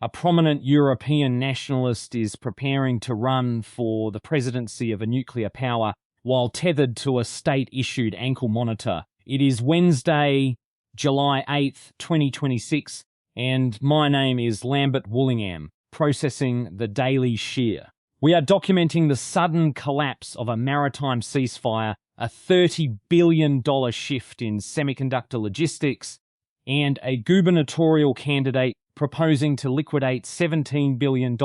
A prominent European nationalist is preparing to run for the presidency of a nuclear power while tethered to a state-issued ankle monitor. It is Wednesday, July 8th, 2026, and my name is Lambert Woollingham, processing the Daily Shear. We are documenting the sudden collapse of a maritime ceasefire, a $30 billion shift in semiconductor logistics, and a gubernatorial candidate proposing to liquidate $17 billion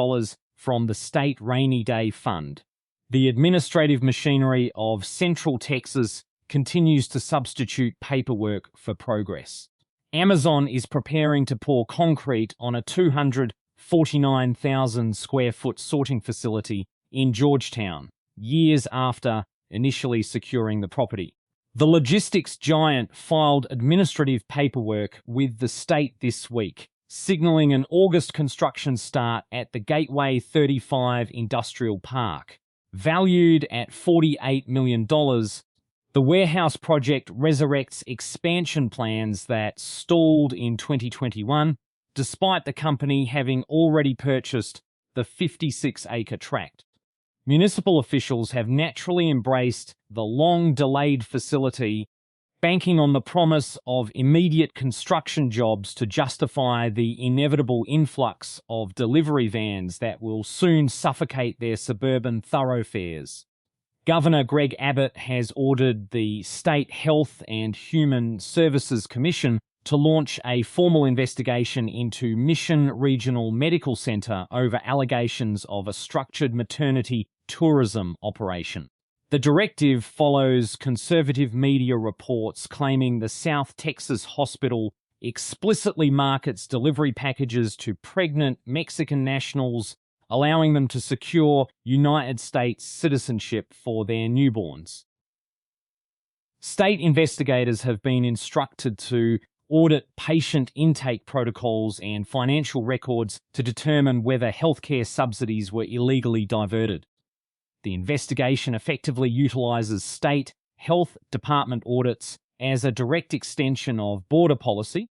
from the state rainy day fund. The administrative machinery of Central Texas continues to substitute paperwork for progress. Amazon is preparing to pour concrete on a 249,000 square foot sorting facility in Georgetown, years after initially securing the property. The logistics giant filed administrative paperwork with the state this week, signaling an August construction start at the Gateway 35 Industrial Park. Valued at $48 million, the warehouse project resurrects expansion plans that stalled in 2021, despite the company having already purchased the 56-acre tract. Municipal officials have naturally embraced the long-delayed facility, banking on the promise of immediate construction jobs to justify the inevitable influx of delivery vans that will soon suffocate their suburban thoroughfares. Governor Greg Abbott has ordered the State Health and Human Services Commission to launch a formal investigation into Mission Regional Medical Center over allegations of a structured maternity tourism operation. The directive follows conservative media reports claiming the South Texas hospital explicitly markets delivery packages to pregnant Mexican nationals, allowing them to secure United States citizenship for their newborns. State investigators have been instructed to audit patient intake protocols and financial records to determine whether healthcare subsidies were illegally diverted. The investigation effectively utilizes state health department audits as a direct extension of border policy,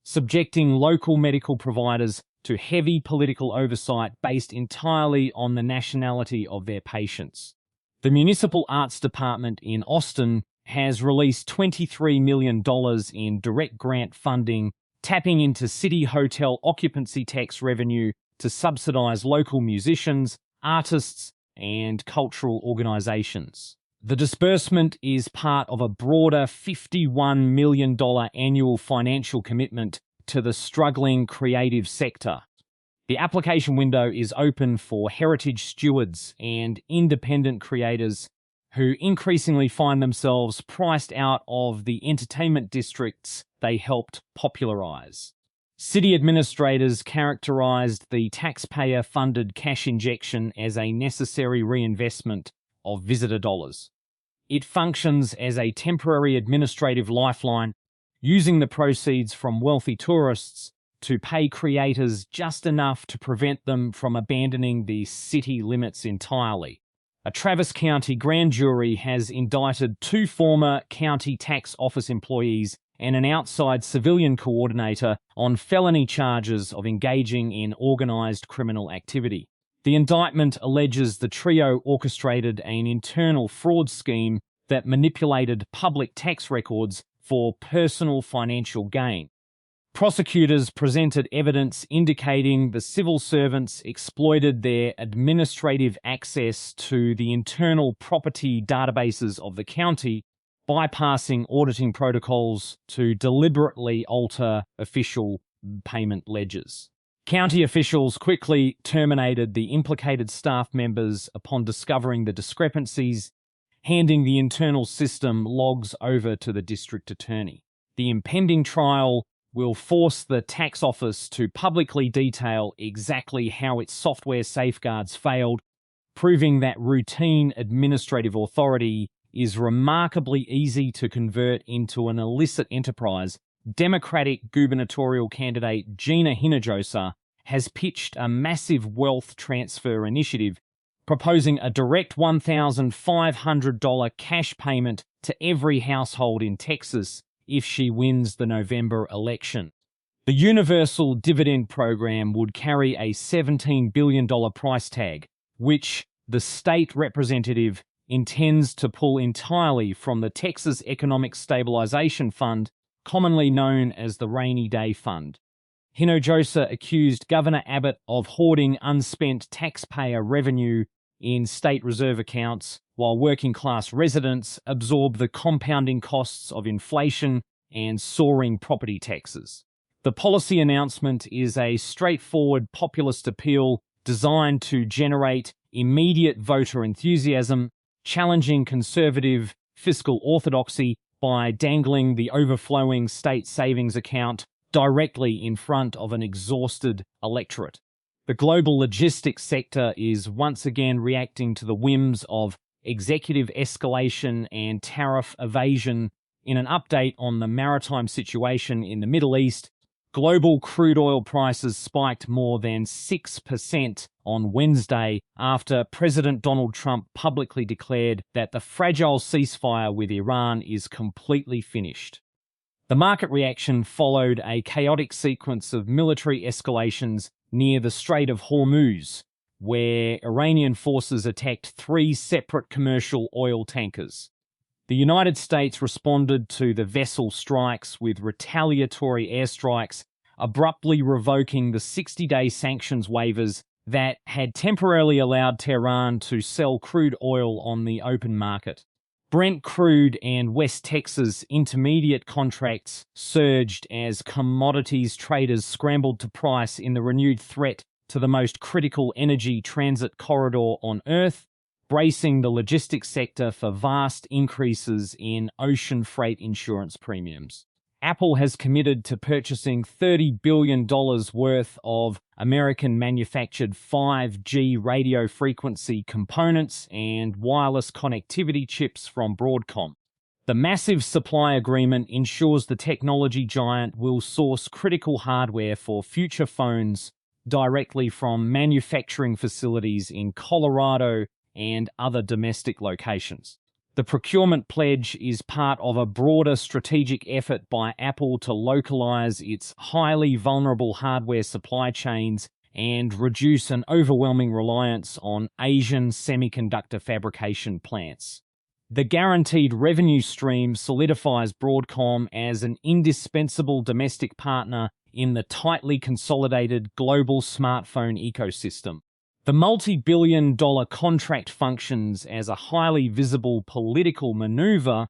subjecting local medical providers to heavy political oversight based entirely on the nationality of their patients. The Municipal Arts Department in Austin has released $23 million in direct grant funding, tapping into city hotel occupancy tax revenue to subsidize local musicians, artists, and cultural organizations. The disbursement is part of a broader $51 million annual financial commitment to the struggling creative sector. The application window is open for heritage stewards and independent creators who increasingly find themselves priced out of the entertainment districts they helped popularize. City administrators characterized the taxpayer-funded cash injection as a necessary reinvestment of visitor dollars. It functions as a temporary administrative lifeline, using the proceeds from wealthy tourists to pay creators just enough to prevent them from abandoning the city limits entirely. A Travis County grand jury has indicted 2 former county tax office employees and an outside civilian coordinator on felony charges of engaging in organized criminal activity. The indictment alleges the trio orchestrated an internal fraud scheme that manipulated public tax records for personal financial gain. Prosecutors presented evidence indicating the civil servants exploited their administrative access to the internal property databases of the county, bypassing auditing protocols to deliberately alter official payment ledgers. County officials quickly terminated the implicated staff members upon discovering the discrepancies, handing the internal system logs over to the district attorney. The impending trial will force the tax office to publicly detail exactly how its software safeguards failed, proving that routine administrative authority is remarkably easy to convert into an illicit enterprise. Democratic gubernatorial candidate Gina Hinojosa has pitched a massive wealth transfer initiative, proposing a direct $1,500 cash payment to every household in Texas if she wins the November election. The universal dividend program would carry a $17 billion price tag, which the state representative intends to pull entirely from the Texas Economic Stabilization Fund, commonly known as the Rainy Day Fund. Hinojosa accused Governor Abbott of hoarding unspent taxpayer revenue in state reserve accounts, while working-class residents absorb the compounding costs of inflation and soaring property taxes. The policy announcement is a straightforward populist appeal designed to generate immediate voter enthusiasm, challenging conservative fiscal orthodoxy by dangling the overflowing state savings account directly in front of an exhausted electorate. The global logistics sector is once again reacting to the whims of executive escalation and tariff evasion. In an update on the maritime situation in the Middle East, global crude oil prices spiked more than 6% on Wednesday after President Donald Trump publicly declared that the fragile ceasefire with Iran is completely finished. The market reaction followed a chaotic sequence of military escalations near the Strait of Hormuz, where Iranian forces attacked 3 separate commercial oil tankers. The United States responded to the vessel strikes with retaliatory airstrikes, abruptly revoking the 60-day sanctions waivers that had temporarily allowed Tehran to sell crude oil on the open market. Brent crude and West Texas intermediate contracts surged as commodities traders scrambled to price in the renewed threat to the most critical energy transit corridor on Earth, bracing the logistics sector for vast increases in ocean freight insurance premiums. Apple has committed to purchasing $30 billion worth of American-manufactured 5G radio frequency components and wireless connectivity chips from Broadcom. The massive supply agreement ensures the technology giant will source critical hardware for future phones directly from manufacturing facilities in Colorado and other domestic locations. The procurement pledge is part of a broader strategic effort by Apple to localize its highly vulnerable hardware supply chains and reduce an overwhelming reliance on Asian semiconductor fabrication plants. The guaranteed revenue stream solidifies Broadcom as an indispensable domestic partner in the tightly consolidated global smartphone ecosystem. The multi-billion-dollar contract functions as a highly visible political maneuver,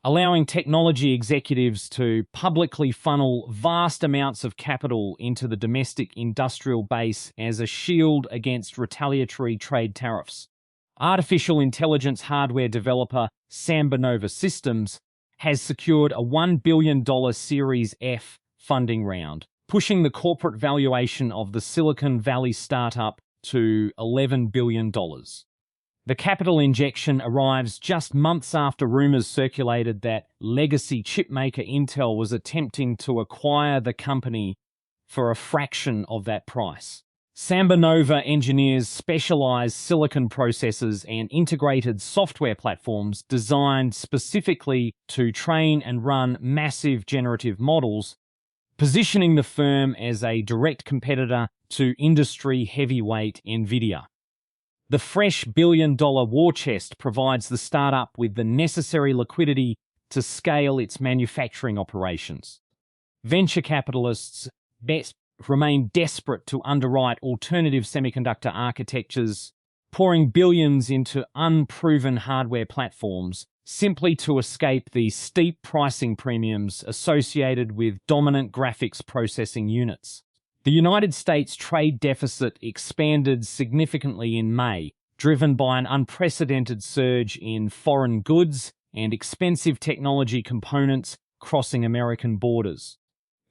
allowing technology executives to publicly funnel vast amounts of capital into the domestic industrial base as a shield against retaliatory trade tariffs. Artificial intelligence hardware developer SambaNova Systems has secured a $1 billion Series F funding round, pushing the corporate valuation of the Silicon Valley startup to $11 billion. The capital injection arrives just months after rumors circulated that legacy chipmaker Intel was attempting to acquire the company for a fraction of that price. SambaNova engineers specialized silicon processors and integrated software platforms designed specifically to train and run massive generative models, positioning the firm as a direct competitor to industry heavyweight NVIDIA. The fresh billion-dollar war chest provides the startup with the necessary liquidity to scale its manufacturing operations. Venture capitalists remain desperate to underwrite alternative semiconductor architectures, pouring billions into unproven hardware platforms simply to escape the steep pricing premiums associated with dominant graphics processing units. The United States trade deficit expanded significantly in May, driven by an unprecedented surge in foreign goods and expensive technology components crossing American borders.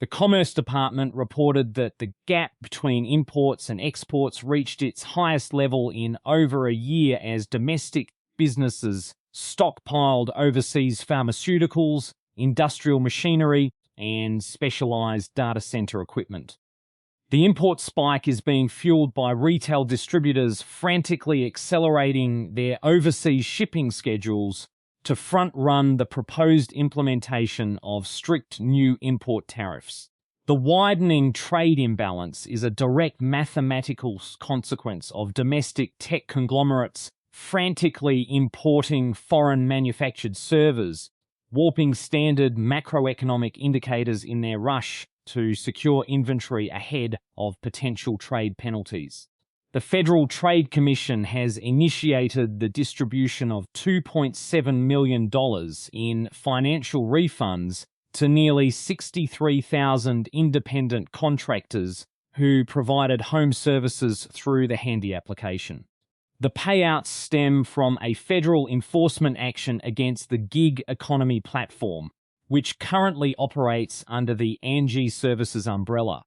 The Commerce Department reported that the gap between imports and exports reached its highest level in over a year as domestic businesses stockpiled overseas pharmaceuticals, industrial machinery, and specialized data center equipment. The import spike is being fueled by retail distributors frantically accelerating their overseas shipping schedules to front-run the proposed implementation of strict new import tariffs. The widening trade imbalance is a direct mathematical consequence of domestic tech conglomerates frantically importing foreign manufactured servers, warping standard macroeconomic indicators in their rush to secure inventory ahead of potential trade penalties. The Federal Trade Commission has initiated the distribution of $2.7 million in financial refunds to nearly 63,000 independent contractors who provided home services through the Handy application. The payouts stem from a federal enforcement action against the gig economy platform, which currently operates under the Angie Services umbrella.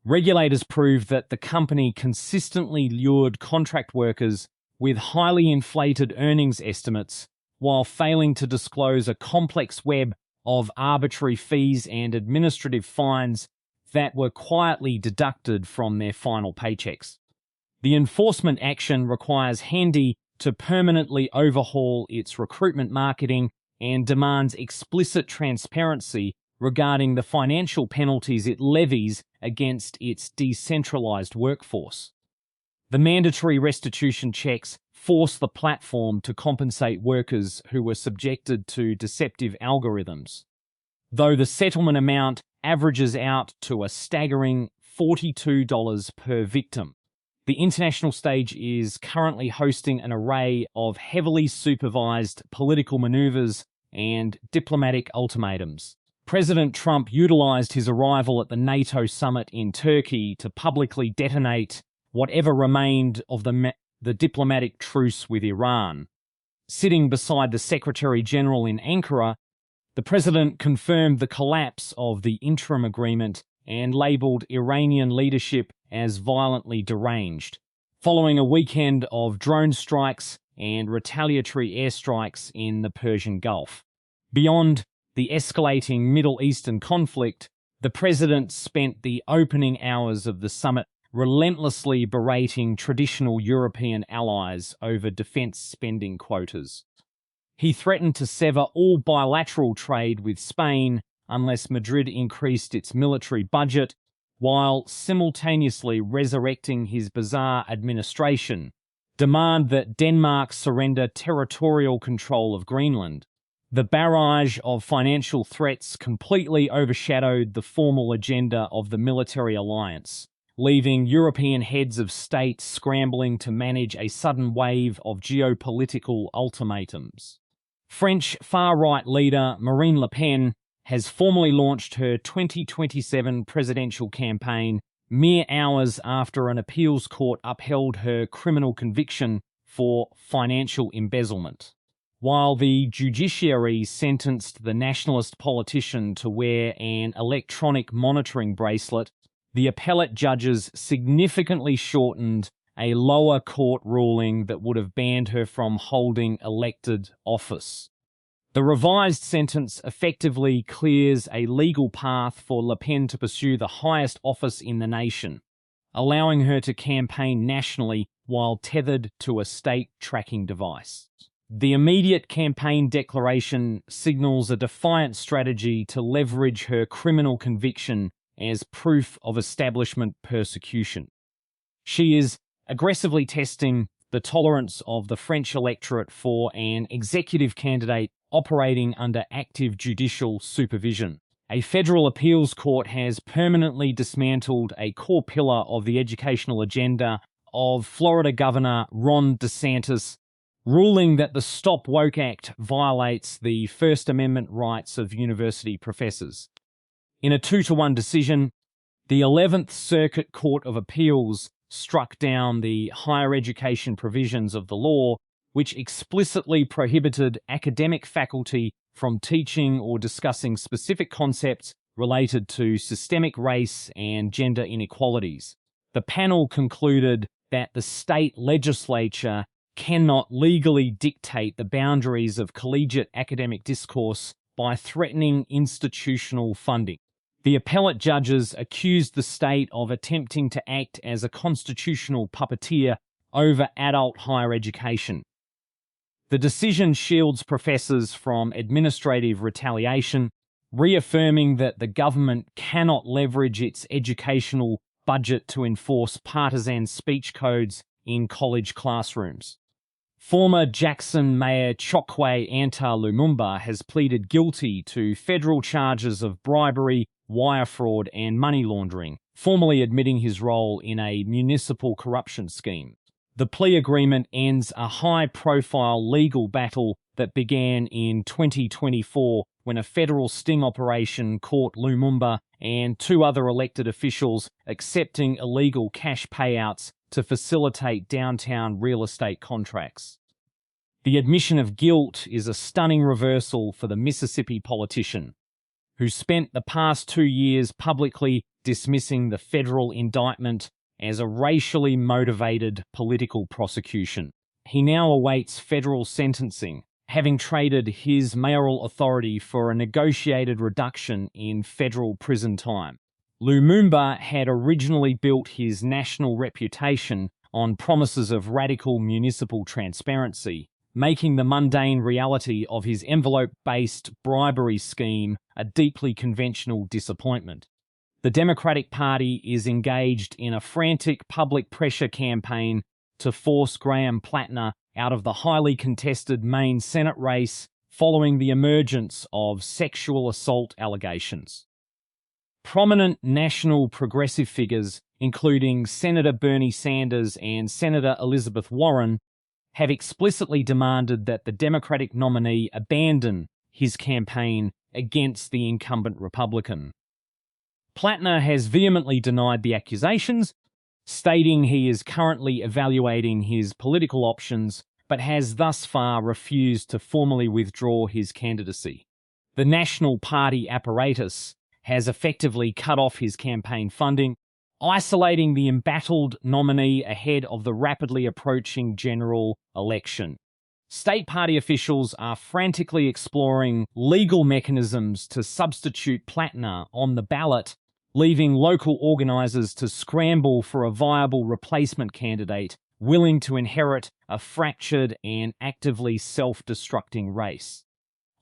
Regulators proved that the company consistently lured contract workers with highly inflated earnings estimates while failing to disclose a complex web of arbitrary fees and administrative fines that were quietly deducted from their final paychecks. The enforcement action requires Handy to permanently overhaul its recruitment marketing and demands explicit transparency regarding the financial penalties it levies against its decentralized workforce. The mandatory restitution checks force the platform to compensate workers who were subjected to deceptive algorithms, though the settlement amount averages out to a staggering $42 per victim. The international stage is currently hosting an array of heavily supervised political maneuvers and diplomatic ultimatums. President Trump utilized his arrival at the NATO summit in Turkey to publicly detonate whatever remained of the diplomatic truce with Iran. Sitting beside the Secretary General in Ankara, the president confirmed the collapse of the interim agreement and labeled Iranian leadership as violently deranged, following a weekend of drone strikes and retaliatory airstrikes in the Persian Gulf. Beyond the escalating Middle Eastern conflict, the president spent the opening hours of the summit relentlessly berating traditional European allies over defense spending quotas. He threatened to sever all bilateral trade with Spain unless Madrid increased its military budget, while simultaneously resurrecting his bizarre administration demand that Denmark surrender territorial control of Greenland. The barrage of financial threats completely overshadowed the formal agenda of the military alliance, leaving European heads of state scrambling to manage a sudden wave of geopolitical ultimatums. French far-right leader Marine Le Pen has formally launched her 2027 presidential campaign mere hours after an appeals court upheld her criminal conviction for financial embezzlement. While the judiciary sentenced the nationalist politician to wear an electronic monitoring bracelet, the appellate judges significantly shortened a lower court ruling that would have banned her from holding elected office. The revised sentence effectively clears a legal path for Le Pen to pursue the highest office in the nation, allowing her to campaign nationally while tethered to a state tracking device. The immediate campaign declaration signals a defiant strategy to leverage her criminal conviction as proof of establishment persecution. She is aggressively testing the tolerance of the French electorate for an executive candidate operating under active judicial supervision. A federal appeals court has permanently dismantled a core pillar of the educational agenda of Florida Governor Ron DeSantis, ruling that the Stop Woke Act violates the First Amendment rights of university professors. In a 2-1 decision, the 11th Circuit Court of Appeals struck down the higher education provisions of the law, which explicitly prohibited academic faculty from teaching or discussing specific concepts related to systemic race and gender inequalities. The panel concluded that the state legislature cannot legally dictate the boundaries of collegiate academic discourse by threatening institutional funding. The appellate judges accused the state of attempting to act as a constitutional puppeteer over adult higher education. The decision shields professors from administrative retaliation, reaffirming that the government cannot leverage its educational budget to enforce partisan speech codes in college classrooms. Former Jackson Mayor Chokwe Antar Lumumba has pleaded guilty to federal charges of bribery, wire fraud, and money laundering, formally admitting his role in a municipal corruption scheme. The plea agreement ends a high-profile legal battle that began in 2024 when a federal sting operation caught Lumumba and two other elected officials accepting illegal cash payouts to facilitate downtown real estate contracts. The admission of guilt is a stunning reversal for the Mississippi politician, who spent the past 2 years publicly dismissing the federal indictment as a racially motivated political prosecution. He now awaits federal sentencing, having traded his mayoral authority for a negotiated reduction in federal prison time. Lumumba had originally built his national reputation on promises of radical municipal transparency, making the mundane reality of his envelope-based bribery scheme a deeply conventional disappointment. The Democratic Party is engaged in a frantic public pressure campaign to force Graham Plattner out of the highly contested Maine Senate race following the emergence of sexual assault allegations. Prominent national progressive figures, including Senator Bernie Sanders and Senator Elizabeth Warren, have explicitly demanded that the Democratic nominee abandon his campaign against the incumbent Republican. Plattner has vehemently denied the accusations, stating he is currently evaluating his political options, but has thus far refused to formally withdraw his candidacy. The National Party apparatus has effectively cut off his campaign funding, isolating the embattled nominee ahead of the rapidly approaching general election. State party officials are frantically exploring legal mechanisms to substitute Plattner on the ballot, leaving local organisers to scramble for a viable replacement candidate willing to inherit a fractured and actively self-destructing race.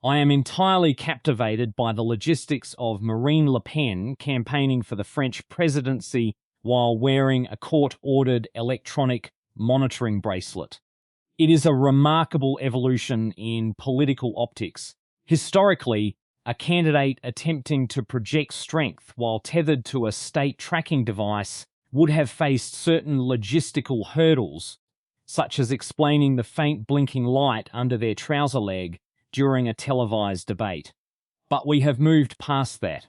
I am entirely captivated by the logistics of Marine Le Pen campaigning for the French presidency while wearing a court-ordered electronic monitoring bracelet. It is a remarkable evolution in political optics. Historically, a candidate attempting to project strength while tethered to a state tracking device would have faced certain logistical hurdles, such as explaining the faint blinking light under their trouser leg during a televised debate. But we have moved past that.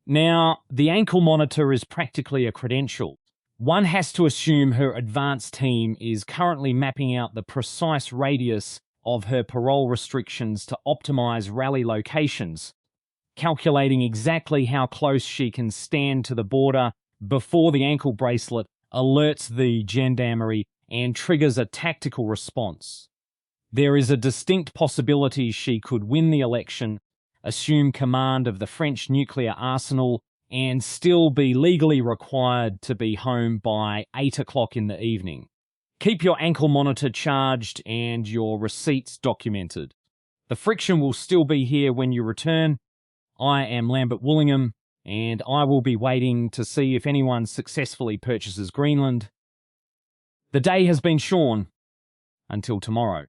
Now, the ankle monitor is practically a credential. One has to assume her advanced team is currently mapping out the precise radius of her parole restrictions to optimize rally locations, calculating exactly how close she can stand to the border before the ankle bracelet alerts the gendarmerie and triggers a tactical response. There is a distinct possibility she could win the election, assume command of the French nuclear arsenal, and still be legally required to be home by 8 o'clock in the evening. Keep your ankle monitor charged and your receipts documented. The friction will still be here when you return. I am Lambert Woollingham, and I will be waiting to see if anyone successfully purchases Greenland. The day has been shorn. Until tomorrow.